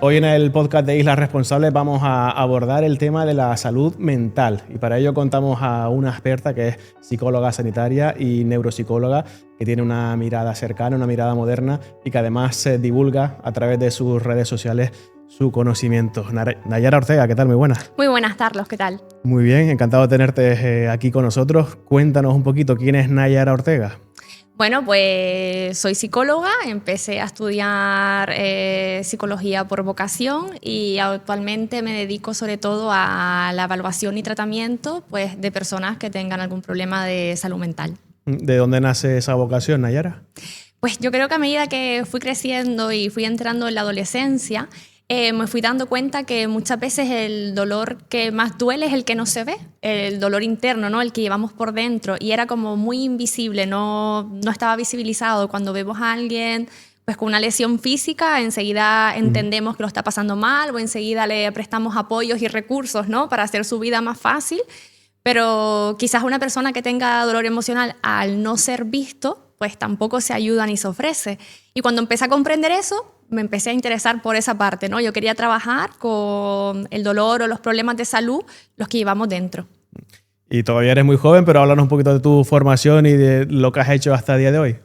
Hoy en el podcast de Islas Responsables vamos a abordar el tema de la salud mental y para ello contamos a una experta que es psicóloga sanitaria y neuropsicóloga que tiene una mirada cercana, una mirada moderna y que además se divulga a través de sus redes sociales su conocimiento. Nayara Ortega, ¿qué tal? Muy buenas. Muy buenas, Carlos, ¿qué tal? Muy bien, encantado de tenerte aquí con nosotros. Cuéntanos un poquito, ¿quién es Nayara Ortega? Bueno, pues soy psicóloga, empecé a estudiar psicología por vocación y actualmente me dedico sobre todo a la evaluación y tratamiento pues, de personas que tengan algún problema de salud mental. ¿De dónde nace esa vocación, Nayara? Pues yo creo que a medida que fui creciendo y fui entrando en la adolescencia, me fui dando cuenta que muchas veces el dolor que más duele es el que no se ve, el dolor interno, ¿no? El que llevamos por dentro, y era como muy invisible, no estaba visibilizado. Cuando vemos a alguien pues, con una lesión física, enseguida entendemos que lo está pasando mal o enseguida le prestamos apoyos y recursos, ¿no? Para hacer su vida más fácil, pero quizás una persona que tenga dolor emocional, al no ser visto, pues tampoco se ayuda ni se ofrece. Y cuando empecé a comprender eso, me empecé a interesar por esa parte, ¿no? Yo quería trabajar con el dolor o los problemas de salud, los que llevamos dentro. Y todavía eres muy joven, pero háblanos un poquito de tu formación y de lo que has hecho hasta el día de hoy.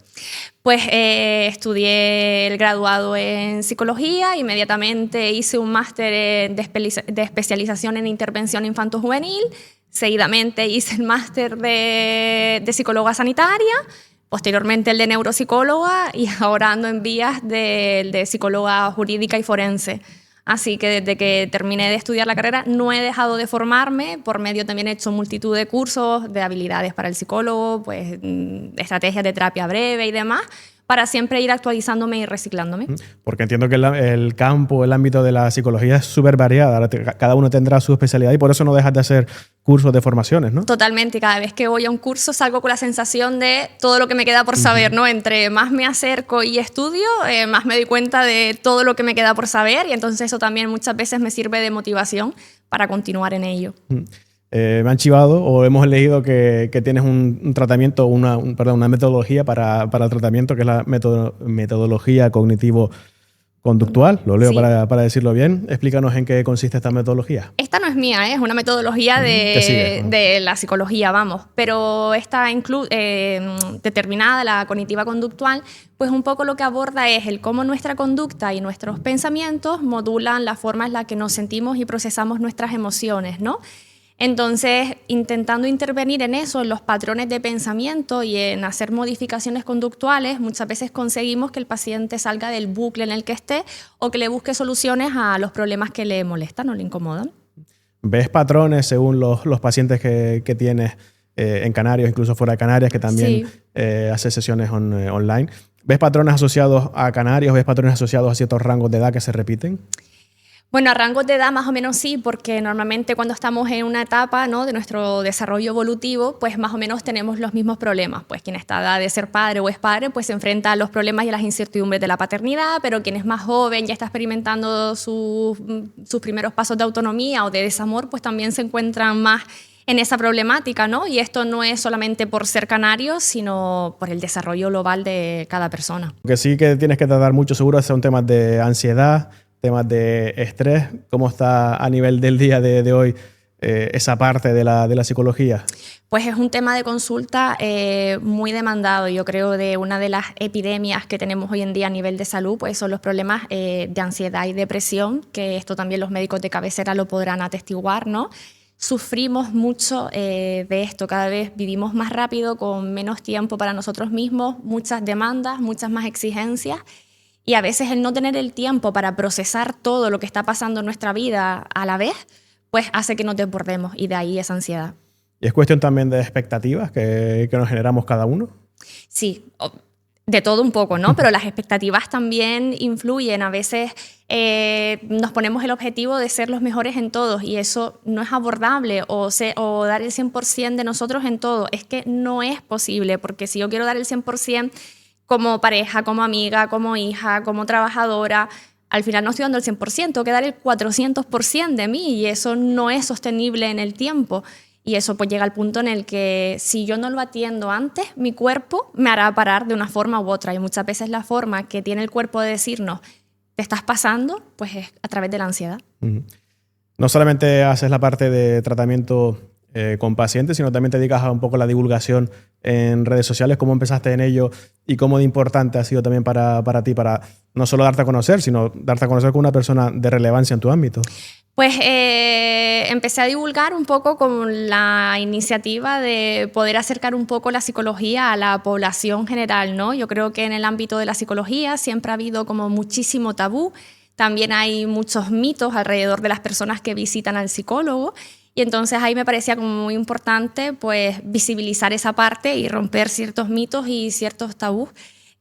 Pues estudié el graduado en psicología, inmediatamente hice un máster de especialización en intervención infanto-juvenil, seguidamente hice el máster de psicóloga sanitaria, posteriormente el de neuropsicóloga y ahora ando en vías de psicóloga jurídica y forense. Así que desde que terminé de estudiar la carrera no he dejado de formarme, por medio también he hecho multitud de cursos de habilidades para el psicólogo, pues estrategias de terapia breve y demás, para siempre ir actualizándome y reciclándome. Porque entiendo que el campo, el ámbito de la psicología es súper variada. Cada uno tendrá su especialidad y por eso no dejas de hacer cursos de formaciones, ¿no? Totalmente. Y cada vez que voy a un curso salgo con la sensación de todo lo que me queda por saber, ¿no? Entre más me acerco y estudio, más me doy cuenta de todo lo que me queda por saber y entonces eso también muchas veces me sirve de motivación para continuar en ello. Me han chivado o hemos leído que tienes un tratamiento, una metodología para el tratamiento, que es la metodología cognitivo-conductual. Lo leo Sí. para decirlo bien. Explícanos en qué consiste esta metodología. Esta no es mía, es una metodología de la psicología, vamos, pero está determinada, la cognitiva conductual, pues un poco lo que aborda es el cómo nuestra conducta y nuestros pensamientos modulan la forma en la que nos sentimos y procesamos nuestras emociones, ¿no? Entonces, intentando intervenir en eso, en los patrones de pensamiento y en hacer modificaciones conductuales, muchas veces conseguimos que el paciente salga del bucle en el que esté o que le busque soluciones a los problemas que le molestan o le incomodan. ¿Ves patrones según los pacientes que tienes en Canarias, incluso fuera de Canarias, que también hace sesiones online? ¿Ves patrones asociados a Canarias? ¿Ves patrones asociados a ciertos rangos de edad que se repiten? Bueno, a rangos de edad más o menos sí, porque normalmente cuando estamos en una etapa, ¿no?, de nuestro desarrollo evolutivo, pues más o menos tenemos los mismos problemas. Pues quien está a edad de ser padre o es padre, pues se enfrenta a los problemas y a las incertidumbres de la paternidad, pero quien es más joven, ya está experimentando sus primeros pasos de autonomía o de desamor, pues también se encuentran más en esa problemática, ¿no? Y esto no es solamente por ser canarios, sino por el desarrollo global de cada persona. Lo que sí que tienes que tratar mucho seguro son temas de ansiedad, temas de estrés. ¿Cómo está a nivel del día de hoy esa parte de la psicología? Pues es un tema de consulta muy demandado. Yo creo de una de las epidemias que tenemos hoy en día a nivel de salud, pues son los problemas de ansiedad y depresión, que esto también los médicos de cabecera lo podrán atestiguar, ¿no? Sufrimos mucho de esto, cada vez vivimos más rápido, con menos tiempo para nosotros mismos, muchas demandas, muchas más exigencias. Y a veces el no tener el tiempo para procesar todo lo que está pasando en nuestra vida a la vez, pues hace que nos desbordemos y de ahí esa ansiedad. ¿Y es cuestión también de expectativas que nos generamos cada uno? Sí, de todo un poco, ¿no? Pero las expectativas también influyen. A veces nos ponemos el objetivo de ser los mejores en todos y eso no es abordable o dar el 100% de nosotros en todo. Es que no es posible, porque si yo quiero dar el 100% como pareja, como amiga, como hija, como trabajadora, al final no estoy dando el 100%, tengo que dar el 400% de mí y eso no es sostenible en el tiempo. Y eso pues llega al punto en el que si yo no lo atiendo antes, mi cuerpo me hará parar de una forma u otra. Y muchas veces la forma que tiene el cuerpo de decirnos te estás pasando, pues es a través de la ansiedad. No solamente haces la parte de tratamiento con pacientes, sino también te dedicas a un poco la divulgación en redes sociales. ¿Cómo empezaste en ello y cómo de importante ha sido también para ti, para no solo darte a conocer, sino darte a conocer con una persona de relevancia en tu ámbito? Pues empecé a divulgar un poco con la iniciativa de poder acercar un poco la psicología a la población general, ¿no? Yo creo que en el ámbito de la psicología siempre ha habido como muchísimo tabú. También hay muchos mitos alrededor de las personas que visitan al psicólogo. Y entonces ahí me parecía como muy importante pues visibilizar esa parte y romper ciertos mitos y ciertos tabús.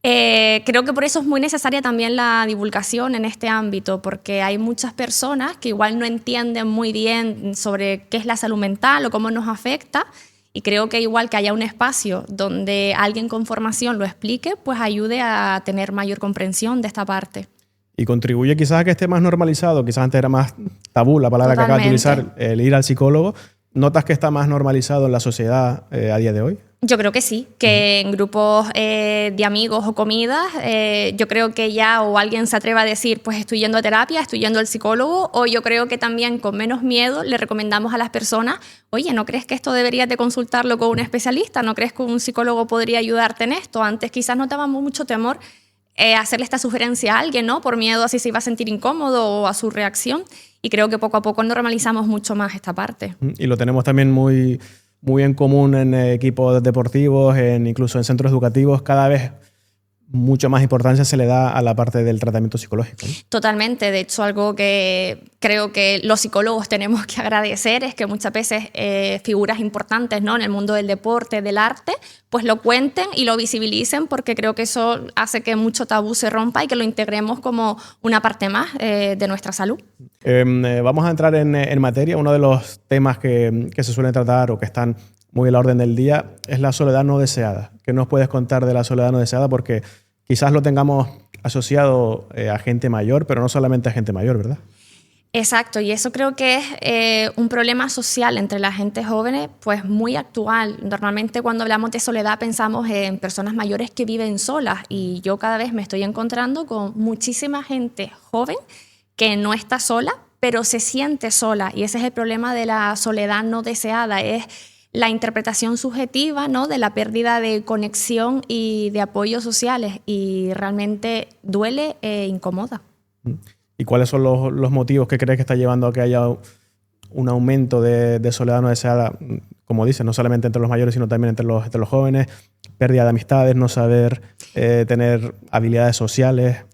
Creo que por eso es muy necesaria también la divulgación en este ámbito, porque hay muchas personas que igual no entienden muy bien sobre qué es la salud mental o cómo nos afecta, y creo que igual que haya un espacio donde alguien con formación lo explique, pues ayude a tener mayor comprensión de esta parte. Y contribuye quizás a que esté más normalizado, quizás antes era más tabú la palabra que acabas de utilizar, el ir al psicólogo. ¿Notas que está más normalizado en la sociedad a día de hoy? Yo creo que sí, que en grupos de amigos o comidas, yo creo que ya o alguien se atreva a decir, pues estoy yendo a terapia, estoy yendo al psicólogo, o yo creo que también con menos miedo le recomendamos a las personas, oye, ¿no crees que esto deberías de consultarlo con un especialista? ¿No crees que un psicólogo podría ayudarte en esto? Antes quizás notábamos mucho temor hacerle esta sugerencia a alguien, ¿no? Por miedo a si se iba a sentir incómodo o a su reacción. Y creo que poco a poco normalizamos mucho más esta parte. Y lo tenemos también muy en común en equipos deportivos, incluso en centros educativos. Cada vez mucho más importancia se le da a la parte del tratamiento psicológico, ¿no? Totalmente. De hecho, algo que creo que los psicólogos tenemos que agradecer es que muchas veces figuras importantes, ¿no?, en el mundo del deporte, del arte, pues lo cuenten y lo visibilicen, porque creo que eso hace que mucho tabú se rompa y que lo integremos como una parte más de nuestra salud. Vamos a entrar en materia. Uno de los temas que se suelen tratar o que están muy en la orden del día es la soledad no deseada. ¿Qué nos puedes contar de la soledad no deseada? Porque quizás lo tengamos asociado a gente mayor, pero no solamente a gente mayor, ¿verdad? Exacto, y eso creo que es un problema social entre la gente joven, pues muy actual. Normalmente cuando hablamos de soledad pensamos en personas mayores que viven solas, y yo cada vez me estoy encontrando con muchísima gente joven que no está sola, pero se siente sola, y ese es el problema de la soledad no deseada, es la interpretación subjetiva, ¿no?, de la pérdida de conexión y de apoyos sociales, y realmente duele e incomoda. ¿Y cuáles son los motivos que crees que está llevando a que haya un aumento de soledad no deseada? Como dices, no solamente entre los mayores, sino también entre los jóvenes, pérdida de amistades, no saber tener habilidades sociales.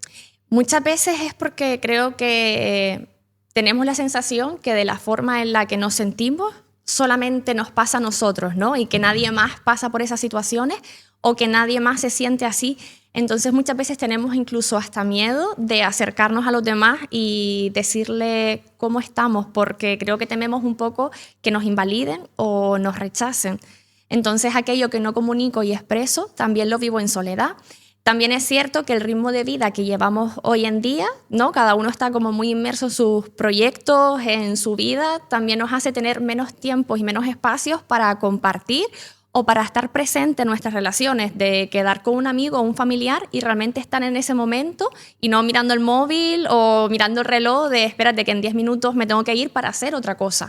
Muchas veces es porque creo que tenemos la sensación que de la forma en la que nos sentimos solamente nos pasa a nosotros, ¿no? Y que nadie más pasa por esas situaciones o que nadie más se siente así. Entonces muchas veces tenemos incluso hasta miedo de acercarnos a los demás y decirle cómo estamos, porque creo que tememos un poco que nos invaliden o nos rechacen. Entonces aquello que no comunico y expreso también lo vivo en soledad. También es cierto que el ritmo de vida que llevamos hoy en día, ¿no?, cada uno está como muy inmerso en sus proyectos, en su vida, también nos hace tener menos tiempos y menos espacios para compartir o para estar presente en nuestras relaciones, de quedar con un amigo o un familiar y realmente estar en ese momento y no mirando el móvil o mirando el reloj de espérate que en 10 minutos me tengo que ir para hacer otra cosa.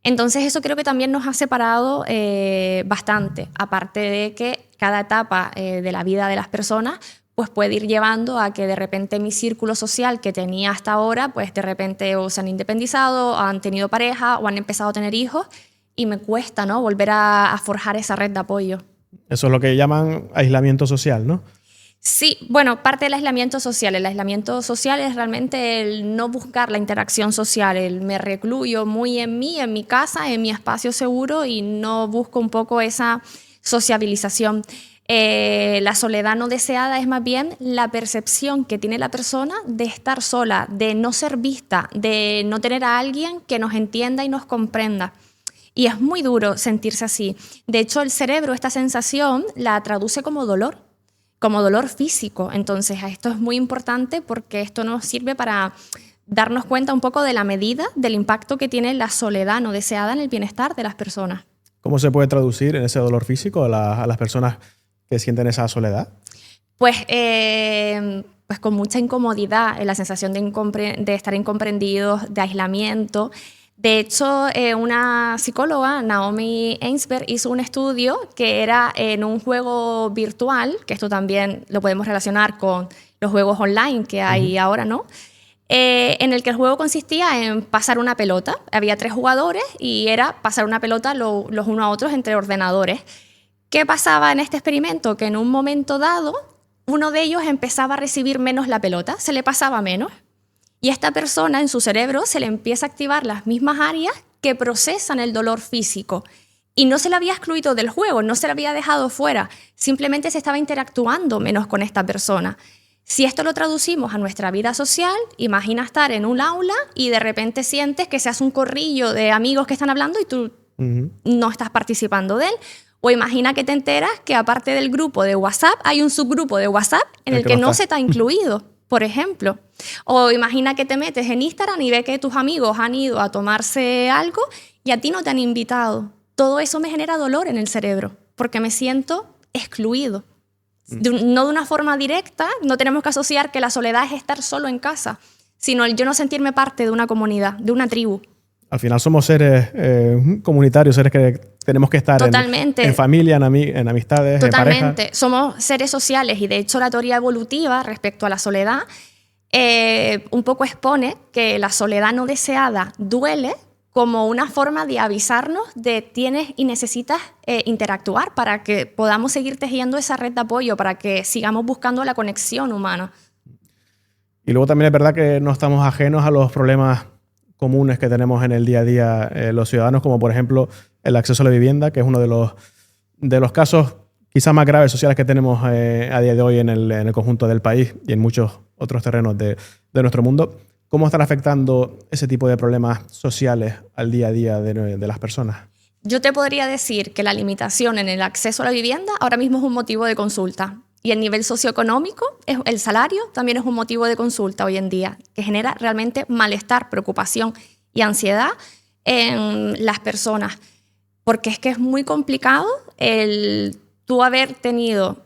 Entonces eso creo que también nos ha separado bastante, aparte de que cada etapa de la vida de las personas pues puede ir llevando a que de repente mi círculo social que tenía hasta ahora, pues de repente o se han independizado, o han tenido pareja o han empezado a tener hijos, y me cuesta, ¿no?, volver a forjar esa red de apoyo. Eso es lo que llaman aislamiento social, ¿no? Sí, bueno, parte del aislamiento social. El aislamiento social es realmente el no buscar la interacción social, el me recluyo muy en mí, en mi casa, en mi espacio seguro, y no busco un poco esa sociabilización. La soledad no deseada es más bien la percepción que tiene la persona de estar sola, de no ser vista, de no tener a alguien que nos entienda y nos comprenda. Y es muy duro sentirse así. De hecho, el cerebro esta sensación la traduce como dolor físico. Entonces, esto es muy importante porque esto nos sirve para darnos cuenta un poco de la medida del impacto que tiene la soledad no deseada en el bienestar de las personas. ¿Cómo se puede traducir en ese dolor físico a las personas que sienten esa soledad? Pues pues con mucha incomodidad, la sensación de estar incomprendidos, de aislamiento. De hecho, una psicóloga, Naomi Einsberg, hizo un estudio que era en un juego virtual, que esto también lo podemos relacionar con los juegos online que hay ahora, ¿no? En el que el juego consistía en pasar una pelota. Había 3 jugadores y era pasar una pelota los unos a otros entre ordenadores. ¿Qué pasaba en este experimento? Que en un momento dado, uno de ellos empezaba a recibir menos la pelota, se le pasaba menos. Y a esta persona en su cerebro se le empieza a activar las mismas áreas que procesan el dolor físico. Y no se le había excluido del juego, no se le había dejado fuera, simplemente se estaba interactuando menos con esta persona. Si esto lo traducimos a nuestra vida social, imagina estar en un aula y de repente sientes que se hace un corrillo de amigos que están hablando y tú no estás participando de él. O imagina que te enteras que aparte del grupo de WhatsApp hay un subgrupo de WhatsApp en el que no se te ha incluido, por ejemplo. O imagina que te metes en Instagram y ves que tus amigos han ido a tomarse algo y a ti no te han invitado. Todo eso me genera dolor en el cerebro porque me siento excluido. No de una forma directa, no tenemos que asociar que la soledad es estar solo en casa, sino el yo no sentirme parte de una comunidad, de una tribu. Al final somos seres comunitarios, seres que tenemos que estar en familia, en amistades, Totalmente. en pareja. Somos seres sociales y de hecho la teoría evolutiva respecto a la soledad un poco expone que la soledad no deseada duele como una forma de avisarnos de tienes y necesitas interactuar para que podamos seguir tejiendo esa red de apoyo, para que sigamos buscando la conexión humana. Y luego también es verdad que no estamos ajenos a los problemas comunes que tenemos en el día a día los ciudadanos, como por ejemplo el acceso a la vivienda, que es uno de los casos quizás más graves sociales que tenemos a día de hoy en el conjunto del país y en muchos otros terrenos de nuestro mundo. ¿Cómo están afectando ese tipo de problemas sociales al día a día de las personas? Yo te podría decir que la limitación en el acceso a la vivienda ahora mismo es un motivo de consulta. Y el nivel socioeconómico, el salario, también es un motivo de consulta hoy en día, que genera realmente malestar, preocupación y ansiedad en las personas. Porque es que es muy complicado el tú haber tenido...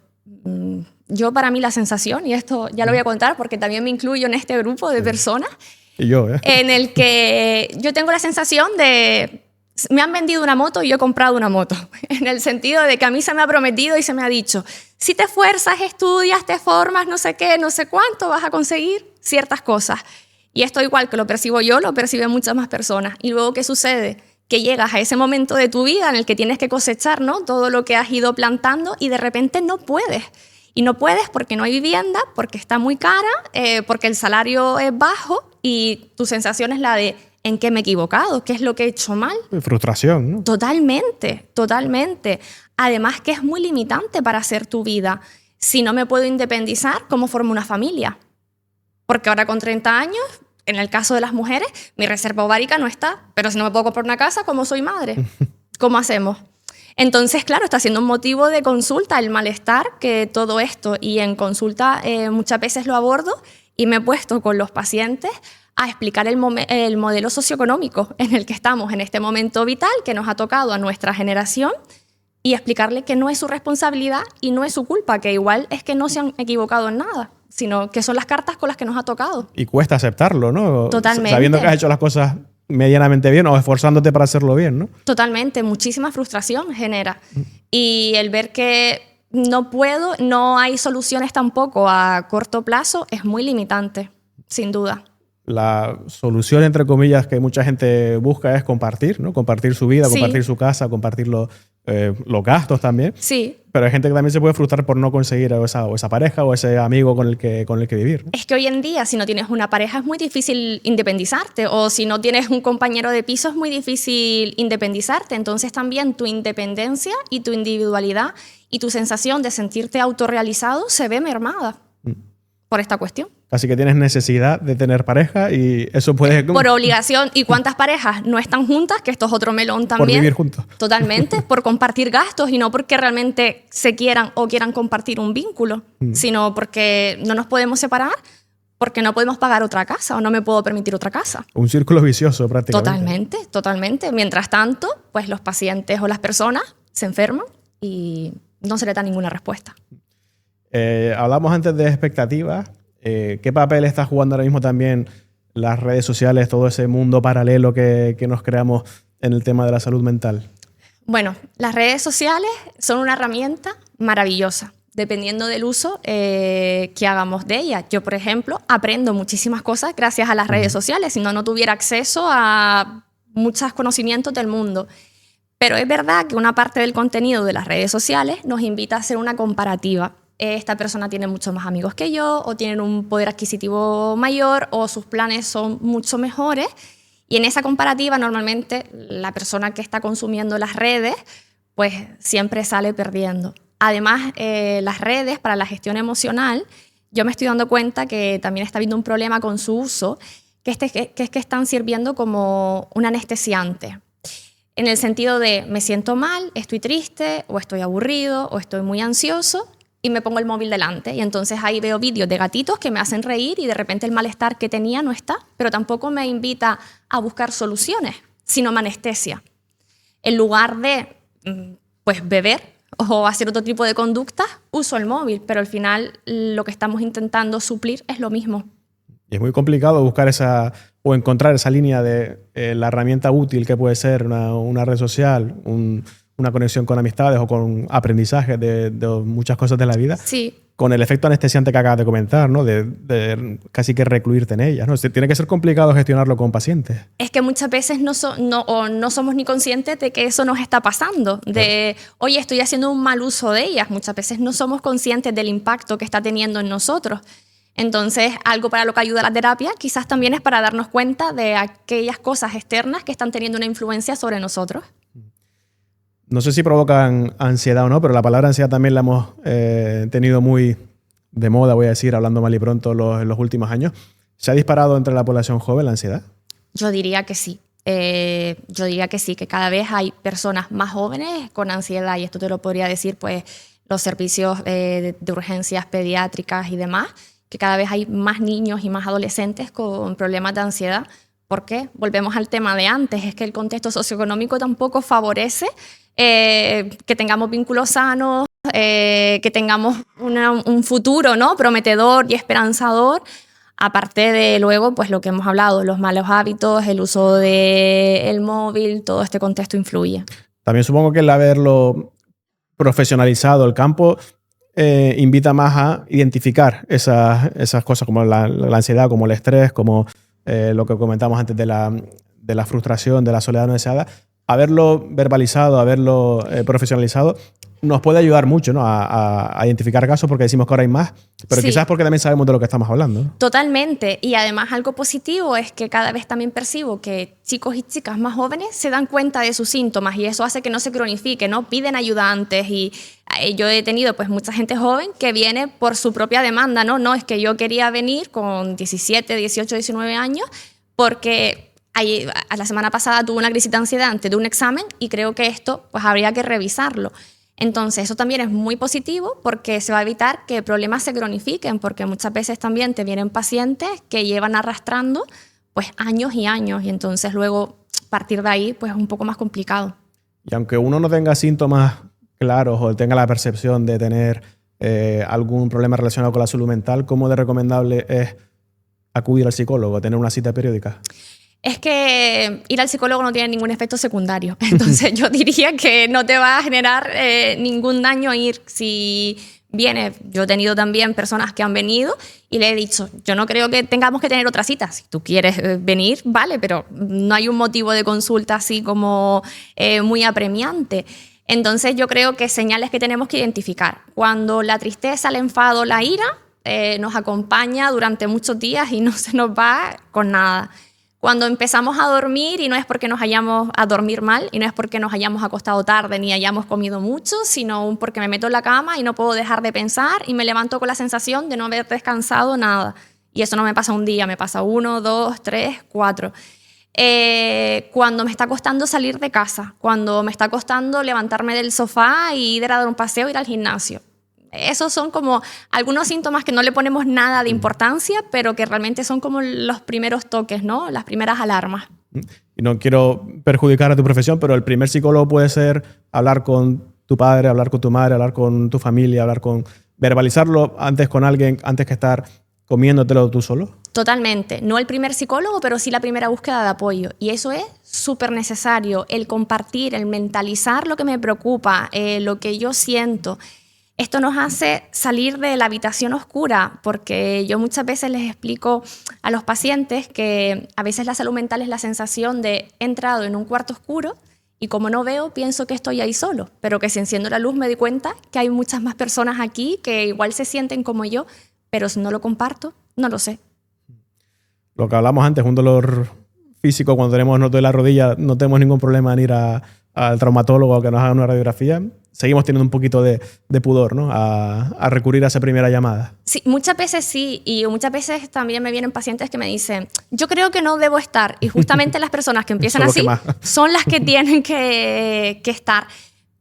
Yo para mí la sensación, y esto ya lo voy a contar porque también me incluyo en este grupo de personas, y yo, en el que yo tengo la sensación de... Me han vendido una moto y yo he comprado una moto, en el sentido de que a mí se me ha prometido y se me ha dicho, si te esfuerzas, estudias, te formas, no sé qué, no sé cuánto, vas a conseguir ciertas cosas. Y esto igual que lo percibo yo, lo perciben muchas más personas. Y luego, ¿qué sucede? Que llegas a ese momento de tu vida en el que tienes que cosechar, ¿no?, todo lo que has ido plantando y de repente no puedes. Y no puedes porque no hay vivienda, porque está muy cara, porque el salario es bajo y tu sensación es la de ¿en qué me he equivocado? ¿Qué es lo que he hecho mal? Frustración, ¿no? Totalmente, totalmente. Además que es muy limitante para hacer tu vida. Si no me puedo independizar, ¿cómo formo una familia? Porque ahora con 30 años, en el caso de las mujeres, mi reserva ovárica no está. Pero si no me puedo comprar una casa, ¿cómo soy madre? ¿Cómo hacemos? Entonces, claro, está siendo un motivo de consulta el malestar que todo esto. Y en consulta muchas veces lo abordo y me he puesto con los pacientes a explicar el modelo socioeconómico en el que estamos en este momento vital que nos ha tocado a nuestra generación y explicarle que no es su responsabilidad y no es su culpa, que igual es que no se han equivocado en nada, sino que son las cartas con las que nos ha tocado. Y cuesta aceptarlo, ¿no? Totalmente. Sabiendo que has hecho las cosas medianamente bien o esforzándote para hacerlo bien, ¿no? Totalmente. Muchísima frustración genera. Y el ver que no puedo, no hay soluciones tampoco a corto plazo es muy limitante, sin duda. La solución, entre comillas, que mucha gente busca es compartir, ¿no? Compartir su vida, compartir su casa, compartir los gastos también. Sí. Pero hay gente que también se puede frustrar por no conseguir esa pareja o ese amigo con el que vivir, ¿no? Es que hoy en día, si no tienes una pareja, es muy difícil independizarte. O si no tienes un compañero de piso, es muy difícil independizarte. Entonces también tu independencia y tu individualidad y tu sensación de sentirte autorrealizado se ve mermada por esta cuestión. Así que tienes necesidad de tener pareja y eso puede... Por obligación. ¿Y cuántas parejas no están juntas? Que esto es otro melón también. Por vivir juntos. Totalmente. Por compartir gastos y no porque realmente se quieran o quieran compartir un vínculo, sino porque no nos podemos separar, porque no podemos pagar otra casa o no me puedo permitir otra casa. Un círculo vicioso prácticamente. Totalmente, totalmente. Mientras tanto, pues los pacientes o las personas se enferman y no se les da ninguna respuesta. Hablamos antes de expectativas. ¿Qué papel está jugando ahora mismo también las redes sociales, todo ese mundo paralelo que nos creamos en el tema de la salud mental? Bueno, las redes sociales son una herramienta maravillosa, dependiendo del uso que hagamos de ellas. Yo, por ejemplo, aprendo muchísimas cosas gracias a las redes sociales, si no, no tuviera acceso a muchos conocimientos del mundo. Pero es verdad que una parte del contenido de las redes sociales nos invita a hacer una comparativa. Esta persona tiene muchos más amigos que yo, o tienen un poder adquisitivo mayor, o sus planes son mucho mejores. Y en esa comparativa, normalmente, la persona que está consumiendo las redes, pues siempre sale perdiendo. Además, las redes para la gestión emocional, yo me estoy dando cuenta que también está habiendo un problema con su uso, que es que están sirviendo como un anestesiante. En el sentido de me siento mal, estoy triste, o estoy aburrido, o estoy muy ansioso, y me pongo el móvil delante. Y entonces ahí veo vídeos de gatitos que me hacen reír y de repente el malestar que tenía no está, pero tampoco me invita a buscar soluciones, sino me anestesia. En lugar de pues, beber o hacer otro tipo de conductas, uso el móvil, pero al final lo que estamos intentando suplir es lo mismo. Y es muy complicado buscar o encontrar esa línea de la herramienta útil que puede ser una red social, una conexión con amistades o con aprendizaje de muchas cosas de la vida. Sí. Con el efecto anestesiante que acabas de comentar, ¿no? De casi que recluirte en ellas, ¿no? Tiene que ser complicado gestionarlo con pacientes. Es que muchas veces no somos ni conscientes de que eso nos está pasando. Oye, estoy haciendo un mal uso de ellas. Muchas veces no somos conscientes del impacto que está teniendo en nosotros. Entonces, algo para lo que ayuda la terapia quizás también es para darnos cuenta de aquellas cosas externas que están teniendo una influencia sobre nosotros. No sé si provocan ansiedad o no, pero la palabra ansiedad también la hemos tenido muy de moda, voy a decir, hablando mal y pronto, en los últimos años. ¿Se ha disparado entre la población joven la ansiedad? Yo diría que sí. Que cada vez hay personas más jóvenes con ansiedad, y esto te lo podría decir pues los servicios de urgencias pediátricas y demás, que cada vez hay más niños y más adolescentes con problemas de ansiedad. ¿Por qué? Volvemos al tema de antes, es que el contexto socioeconómico tampoco favorece que tengamos vínculos sanos, que tengamos un futuro, ¿no? Prometedor y esperanzador, aparte de luego pues lo que hemos hablado, los malos hábitos, el uso del móvil, todo este contexto influye. También supongo que el haberlo profesionalizado el campo invita más a identificar esas cosas como la ansiedad, como el estrés, como lo que comentamos antes de la frustración, de la soledad no deseada. Haberlo verbalizado, haberlo profesionalizado, nos puede ayudar mucho, ¿no? a identificar casos, porque decimos que ahora hay más, pero sí, quizás porque también sabemos de lo que estamos hablando, ¿no? Totalmente. Y además algo positivo es que cada vez también percibo que chicos y chicas más jóvenes se dan cuenta de sus síntomas, y eso hace que no se cronifique, ¿no? Piden ayuda antes, y yo he tenido pues mucha gente joven que viene por su propia demanda, ¿no? No es que yo quería venir con 17, 18, 19 años porque la semana pasada tuve una crisis de ansiedad antes de un examen y creo que esto pues habría que revisarlo. Entonces eso también es muy positivo porque se va a evitar que problemas se cronifiquen, porque muchas veces también te vienen pacientes que llevan arrastrando pues años y años, y entonces luego partir de ahí pues es un poco más complicado. Y aunque uno no tenga síntomas claros o tenga la percepción de tener algún problema relacionado con la salud mental, ¿cómo de recomendable es acudir al psicólogo, tener una cita periódica? Es que ir al psicólogo no tiene ningún efecto secundario. Entonces yo diría que no te va a generar ningún daño ir. Si vienes, yo he tenido también personas que han venido y le he dicho, yo no creo que tengamos que tener otra cita. Si tú quieres venir, vale, pero no hay un motivo de consulta así como muy apremiante. Entonces yo creo que señales que tenemos que identificar. Cuando la tristeza, el enfado, la ira nos acompaña durante muchos días y no se nos va con nada. Cuando empezamos a dormir, y no es porque nos hayamos a dormir mal, y no es porque nos hayamos acostado tarde ni hayamos comido mucho, sino porque me meto en la cama y no puedo dejar de pensar y me levanto con la sensación de no haber descansado nada. Y eso no me pasa un día, me pasa 1, 2, 3, 4. Cuando me está costando salir de casa, cuando me está costando levantarme del sofá y ir a dar un paseo, ir al gimnasio. Esos son como algunos síntomas que no le ponemos nada de importancia, pero que realmente son como los primeros toques, ¿no? Las primeras alarmas. Y no quiero perjudicar a tu profesión, pero el primer psicólogo puede ser hablar con tu padre, hablar con tu madre, hablar con tu familia, verbalizarlo antes con alguien, antes que estar comiéndotelo tú solo. Totalmente. No el primer psicólogo, pero sí la primera búsqueda de apoyo. Y eso es súper necesario, el compartir, el mentalizar lo que me preocupa, lo que yo siento. Esto nos hace salir de la habitación oscura, porque yo muchas veces les explico a los pacientes que a veces la salud mental es la sensación de he entrado en un cuarto oscuro y como no veo, pienso que estoy ahí solo, pero que si enciendo la luz me doy cuenta que hay muchas más personas aquí que igual se sienten como yo, pero si no lo comparto, no lo sé. Lo que hablamos antes, un dolor físico, cuando tenemos nos duele la rodilla, no tenemos ningún problema en ir al traumatólogo a que nos haga una radiografía. Seguimos teniendo un poquito de pudor, ¿no? A recurrir a esa primera llamada. Sí, muchas veces sí, y muchas veces también me vienen pacientes que me dicen, yo creo que no debo estar, y justamente las personas que empiezan así son las que tienen que estar.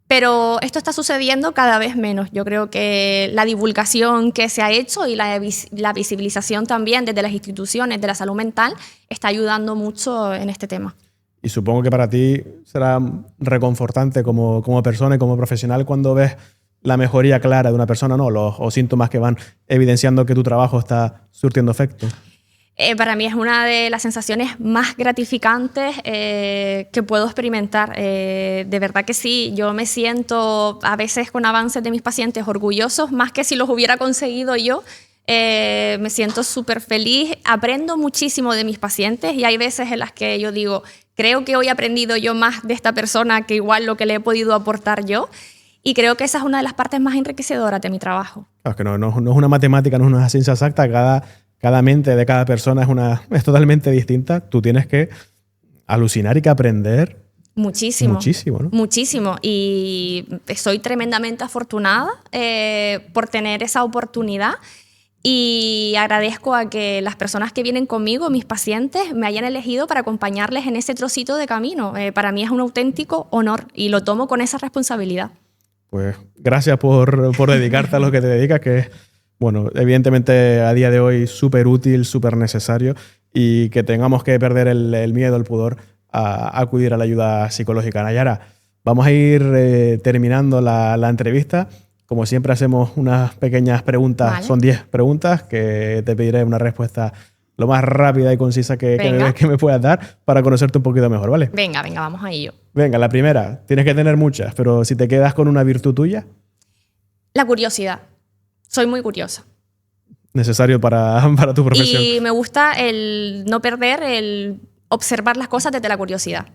Pero esto está sucediendo cada vez menos. Yo creo que la divulgación que se ha hecho y la visibilización también desde las instituciones de la salud mental está ayudando mucho en este tema. Y supongo que para ti será reconfortante como persona y como profesional cuando ves la mejoría clara de una persona, ¿no? Los síntomas que van evidenciando que tu trabajo está surtiendo efecto. Para mí es una de las sensaciones más gratificantes que puedo experimentar. De verdad que sí, yo me siento a veces con avances de mis pacientes orgullosos, más que si los hubiera conseguido yo. Me siento súper feliz, aprendo muchísimo de mis pacientes y hay veces en las que yo digo, creo que hoy he aprendido yo más de esta persona que igual lo que le he podido aportar yo. Y creo que esa es una de las partes más enriquecedoras de mi trabajo. Claro, es que no es una matemática, no es una ciencia exacta. Cada mente de cada persona es totalmente distinta. Tú tienes que alucinar y que aprender. Muchísimo. Muchísimo, ¿no? Muchísimo. Y soy tremendamente afortunada por tener esa oportunidad. Y agradezco a que las personas que vienen conmigo, mis pacientes, me hayan elegido para acompañarles en ese trocito de camino. Para mí es un auténtico honor y lo tomo con esa responsabilidad. Pues gracias por dedicarte a lo que te dedicas, que es, bueno, evidentemente a día de hoy súper útil, súper necesario, y que tengamos que perder el miedo, el pudor a acudir a la ayuda psicológica. Nayara, vamos a ir terminando la entrevista. Como siempre hacemos unas pequeñas preguntas, vale. Son 10 preguntas que te pediré una respuesta lo más rápida y concisa que me puedas dar para conocerte un poquito mejor, ¿vale? Venga, vamos a ello. Venga, la primera, tienes que tener muchas, pero si te quedas con una virtud tuya. La curiosidad. Soy muy curiosa. Necesario para tu profesión. Y me gusta el no perder, el observar las cosas desde la curiosidad.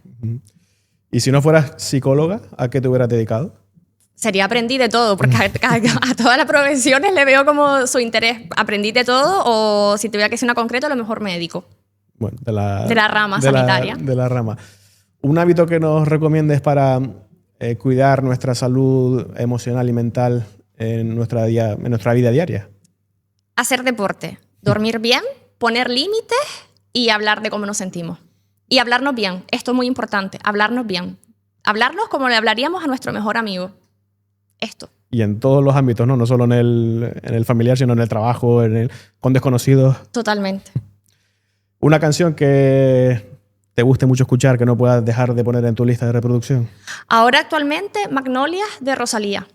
¿Y si no fueras psicóloga, a qué te hubieras dedicado? Sería aprendí de todo, porque a todas las profesiones le veo como su interés. Aprendí de todo, o si tuviera que ser una concreta, a lo mejor médico. Bueno, de la rama sanitaria. De la rama. Un hábito que nos recomiendes para cuidar nuestra salud emocional y mental en nuestra vida diaria. Hacer deporte, dormir bien, poner límites y hablar de cómo nos sentimos. Y hablarnos bien. Esto es muy importante, hablarnos bien. Hablarnos como le hablaríamos a nuestro mejor amigo. Esto. Y en todos los ámbitos, ¿no? No solo en el familiar, sino en el trabajo, con desconocidos. Totalmente. Una canción que te guste mucho escuchar, que no puedas dejar de poner en tu lista de reproducción. Ahora actualmente, Magnolias de Rosalía.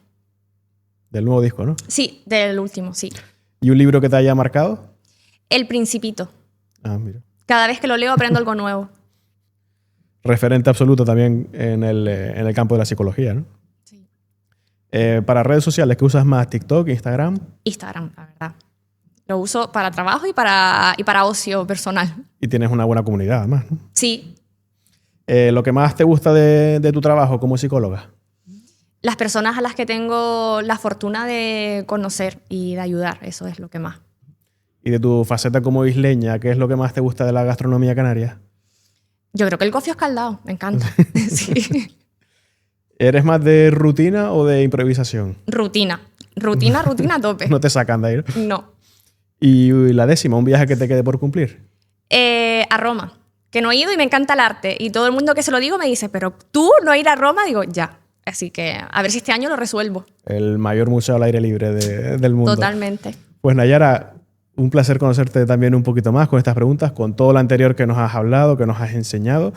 Del nuevo disco, ¿no? Sí, del último, sí. ¿Y un libro que te haya marcado? El Principito. Ah, mira. Cada vez que lo leo aprendo algo nuevo. Referente absoluto también en el campo de la psicología, ¿no? Sí. Para redes sociales, ¿qué usas más? ¿TikTok, Instagram? Instagram, la verdad. Lo uso para trabajo y para ocio personal. Y tienes una buena comunidad, además, ¿no? Sí. ¿Lo que más te gusta de tu trabajo como psicóloga? Las personas a las que tengo la fortuna de conocer y de ayudar, eso es lo que más. ¿Y de tu faceta como isleña, qué es lo que más te gusta de la gastronomía canaria? Yo creo que el cofio escaldado, me encanta. Sí. ¿Eres más de rutina o de improvisación? Rutina a tope. No te sacan de ahí, ¿no? No. ¿Y la décima, un viaje que te quede por cumplir? A Roma, que no he ido y me encanta el arte. Y todo el mundo que se lo digo me dice, pero tú no ir a Roma, digo, ya. Así que a ver si este año lo resuelvo. El mayor museo al aire libre del mundo. Totalmente. Pues Nayara, un placer conocerte también un poquito más con estas preguntas, con todo lo anterior que nos has hablado, que nos has enseñado.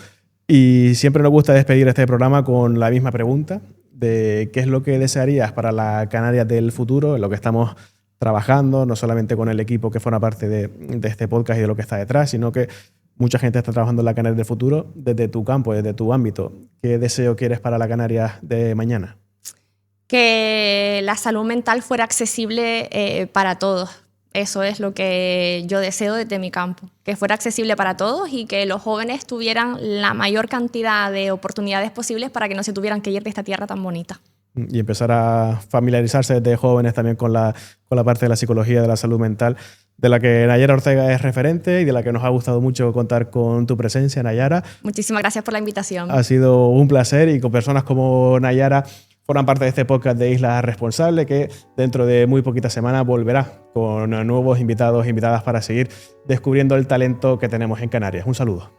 Y siempre nos gusta despedir este programa con la misma pregunta de qué es lo que desearías para la Canarias del futuro, en lo que estamos trabajando, no solamente con el equipo que forma parte de este podcast y de lo que está detrás, sino que mucha gente está trabajando en la Canarias del futuro desde tu campo, desde tu ámbito. ¿Qué deseo quieres para la Canarias de mañana? Que la salud mental fuera accesible para todos. Eso es lo que yo deseo desde mi campo, que fuera accesible para todos y que los jóvenes tuvieran la mayor cantidad de oportunidades posibles para que no se tuvieran que ir de esta tierra tan bonita. Y empezar a familiarizarse desde jóvenes también con la parte de la psicología, de la salud mental, de la que Nayara Ortega es referente y de la que nos ha gustado mucho contar con tu presencia, Nayara. Muchísimas gracias por la invitación. Ha sido un placer y con personas como Nayara forman parte de este podcast de Islas Responsables que dentro de muy poquitas semanas volverá con nuevos invitados e invitadas para seguir descubriendo el talento que tenemos en Canarias. Un saludo.